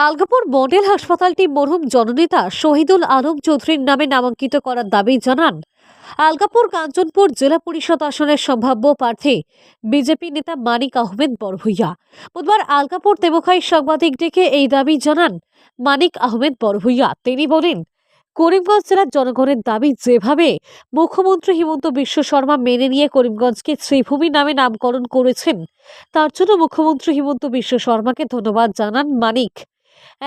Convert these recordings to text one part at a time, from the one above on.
Algapur model হাসপাতালটি মরহুম জননেতা শহীদুল আলম চৌধুরীর নামে নামাঙ্কিত করার দাবি জানান আলগাপুর কাঞ্চনপুর জেলা পরিষদ আসনের সম্ভাব্য প্রার্থী বিজেপি নেতা মানিক আহমেদ বড়ভূইয়া। বুধবার আলগাপুর তেমোখাই সাংবাদিক ডেকে এই দাবি জানান মানিক আহমেদ বড়ভূইয়া। তিনি বলেন, করিমগঞ্জ জেলার জনগণের দাবি যেভাবে মুখ্যমন্ত্রী হিমন্ত বিশ্ব শর্মা মেনে নিয়ে করিমগঞ্জকে শ্রীভূমি নামে নামকরণ করেছেন, তার জন্য মুখ্যমন্ত্রী হিমন্ত বিশ্ব শর্মাকে ধন্যবাদ জানান মানিক।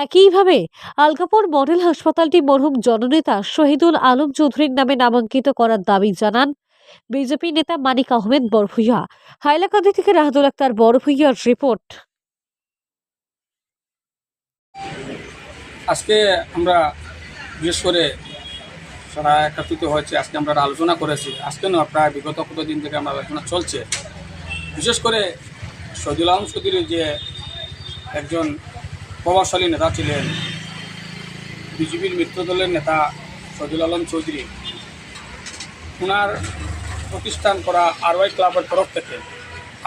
একইভাবে আলগাপুর মডেল হাসপাতালটি মরহুম জননেতা শহীদুল আলম চৌধুরীর নামে নামাঙ্কিত করার দাবি জানান বিজেপি নেতা মানিক আহমেদ বড়ভূইয়া। হাইলাকান্দি থেকে রাহাদুল আক্তার বড়ভূইয়ার রিপোর্ট। আজকে আমরা বিশেষ করে সারা একত্রিত হয়েছে। আজকে আমরা আলোচনা করেছি। আজকে না, প্রায় বিগত কতদিন থেকে আমরা আলোচনা চলছে। বিশেষ করে শহীদুল আলম চৌধুরী যে একজন প্রভাবশালী নেতা ছিলেন, বিজেপির মিত্রদলের নেতা শহীদুল আলম চৌধুরী, ওনার প্রতিষ্ঠান করা আরওয়াই ক্লাবের তরফ থেকে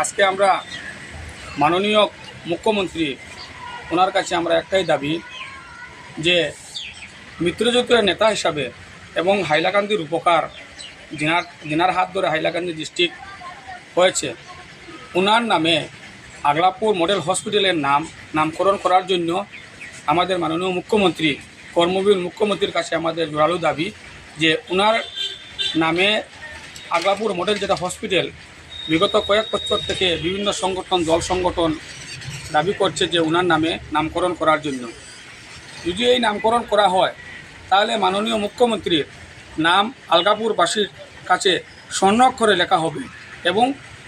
আজকে আমরা মাননীয় মুখ্যমন্ত্রী ওনার কাছে আমরা একটাই দাবি যে মিত্রজোটের নেতা হিসাবে এবং হাইলাকান্দির উপকার যিনার হাত ধরে হাইলাকান্দি ডিস্ট্রিক্ট হয়েছে, ওনার নামে আগলাপুর মডেল হসপিটালের নামকরণ করার জন্য আমাদের মাননীয় মুখ্যমন্ত্রী কর্মবীর মুখ্যমন্ত্রীর কাছে আমাদের জোরালো দাবি যে ওনার নামে আগলাপুর মডেল যেটা হসপিটাল বিগত কয়েক বছর থেকে বিভিন্ন সংগঠন দল সংগঠন দাবি করছে যে ওনার নামে নামকরণ করার জন্য। যদি এই নামকরণ করা হয় তাহলে মাননীয় মুখ্যমন্ত্রীর নাম আলগাপুরবাসীর কাছে স্বর্ণাক্ষরে লেখা হবে এবং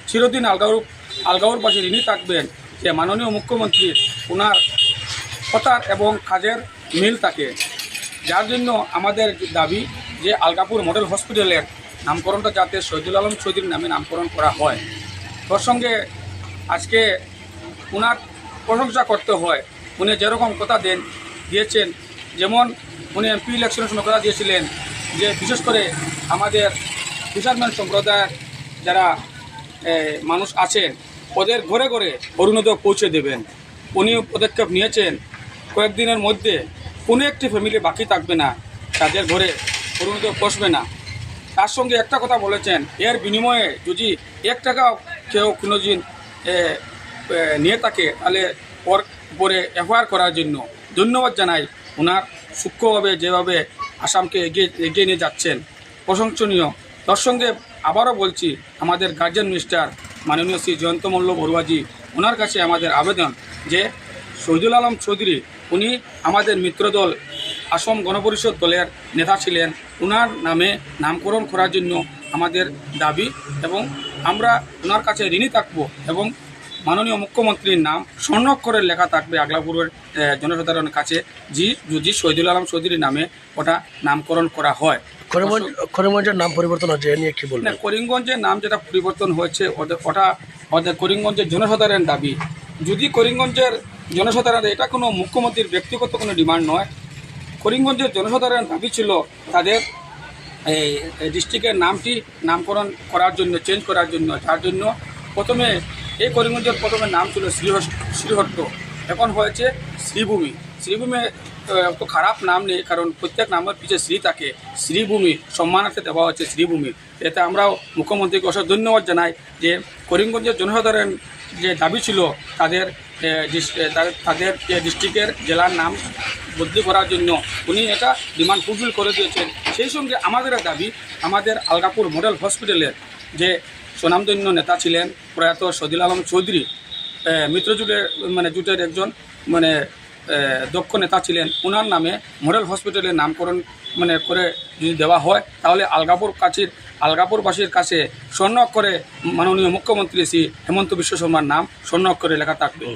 চিরদিন আলগাপুরবাসী ঋণী থাকবেন যে মাননীয় মুখ্যমন্ত্রীর ওনার কথার এবং কাজের মিল থাকে। যার জন্য আমাদের দাবি যে আলগাপুর মডেল হসপিটালের নামকরণটা যাতে শহীদুল আলম চৌধুরীর নামে নামকরণ করা হয়। তোর সঙ্গে আজকে ওনার প্রশংসা করতে হয়। উনি যেরকম কথা দিয়েছেন, যেমন উনি এমপি ইলেকশনের সময় কথা দিয়েছিলেন যে বিশেষ করে আমাদের ফিশারম্যান সম্প্রদায়ের যারা মানুষ আছেন ওদের ঘরে ঘরে অরুণোদয় পৌঁছে দেবেন। উনি পদক্ষেপ নিয়েছেন, কয়েকদিনের মধ্যে কোনো একটি ফ্যামিলি বাকি থাকবে না, তাদের ঘরে অরুণোদয় পৌঁছবে না। তার সঙ্গে একটা কথা বলেছেন, এর বিনিময়ে যদি 1 টাকাও কেউ কোনো দিন নিয়ে থাকে তাহলে ওর উপরে এফআইআর করার জন্য ধন্যবাদ জানাই। ওনার সূক্ষ্মভাবে যেভাবে আসামকে এগিয়ে নিয়ে যাচ্ছেন প্রশংসনীয়। তার সঙ্গে আবারও বলছি, আমাদের গার্জিয়ান মিনিস্টার মাননীয় শ্রী জয়ন্ত মল্ল বড়ুয়াজি, ওনার কাছে আমাদের আবেদন যে শহীদুল আলম চৌধুরী উনি আমাদের মিত্রদল আসাম গণপরিষদ দলের নেতা ছিলেন, ওনার নামে নামকরণ করার জন্য আমাদের দাবি এবং আমরা ওনার কাছে ঋণী থাকবো এবং মাননীয় মুখ্যমন্ত্রীর নাম স্বর্ণাক্ষরে লেখা থাকবে আগলাপুরের জনসাধারণের কাছে যদি শহীদুল আলম চৌধুরীর নামে ওটা নামকরণ করা হয়। করিমগঞ্জের নাম পরিবর্তন হচ্ছে, এ নিয়ে কি বলবেন? করিমগঞ্জের নাম যেটা পরিবর্তন হয়েছে ওটা করিমগঞ্জের জনসাধারণের দাবি। যদি করিমগঞ্জের জনসাধারণের, এটা কোনো মুখ্যমন্ত্রীর ব্যক্তিগত কোনো ডিমান্ড নয়, করিমগঞ্জের জনসাধারণের দাবি ছিল তাদের এই ডিস্ট্রিক্টের নামটি নামকরণ করার জন্য, চেঞ্জ করার জন্য। যার জন্য প্রথমে এই করিমগঞ্জের প্রথমে নাম ছিল শ্রীহট্ট, এখন হয়েছে শ্রীভূমি। শ্রীভূমি অত খারাপ নাম নেই, কারণ প্রত্যেক নামের পিছিয়ে শ্রী থাকে। শ্রীভূমি সম্মানার্থে দেওয়া হচ্ছে শ্রীভূমি। এতে আমরাও মুখ্যমন্ত্রীকে অসংখ্য ধন্যবাদ জানাই যে করিমগঞ্জের জনসাধারণ যে দাবি ছিল তাদের ডিস্ট্রিক্টের জেলার নাম বদলি করার জন্য উনি এটা ডিমান্ড ফুলফিল করে দিয়েছেন। সেই সঙ্গে আমাদের দাবি, আমাদের আলগাপুর মডেল হসপিটালের যে স্বনামধন্য নেতা ছিলেন প্রয়াত শহীদুল আলম চৌধুরী, জোটের একজন দক্ষ নেতা ছিলেন, ওনার নামে মডেল হসপিটালের নামকরণ করে যদি দেওয়া হয় তাহলে আলগাপুরবাসীর কাছে স্বর্ণাক্ষরে মাননীয় মুখ্যমন্ত্রী শ্রী হেমন্ত বিশ্ব শর্মার নাম স্বর্ণাক্ষরে লেখা থাকবে।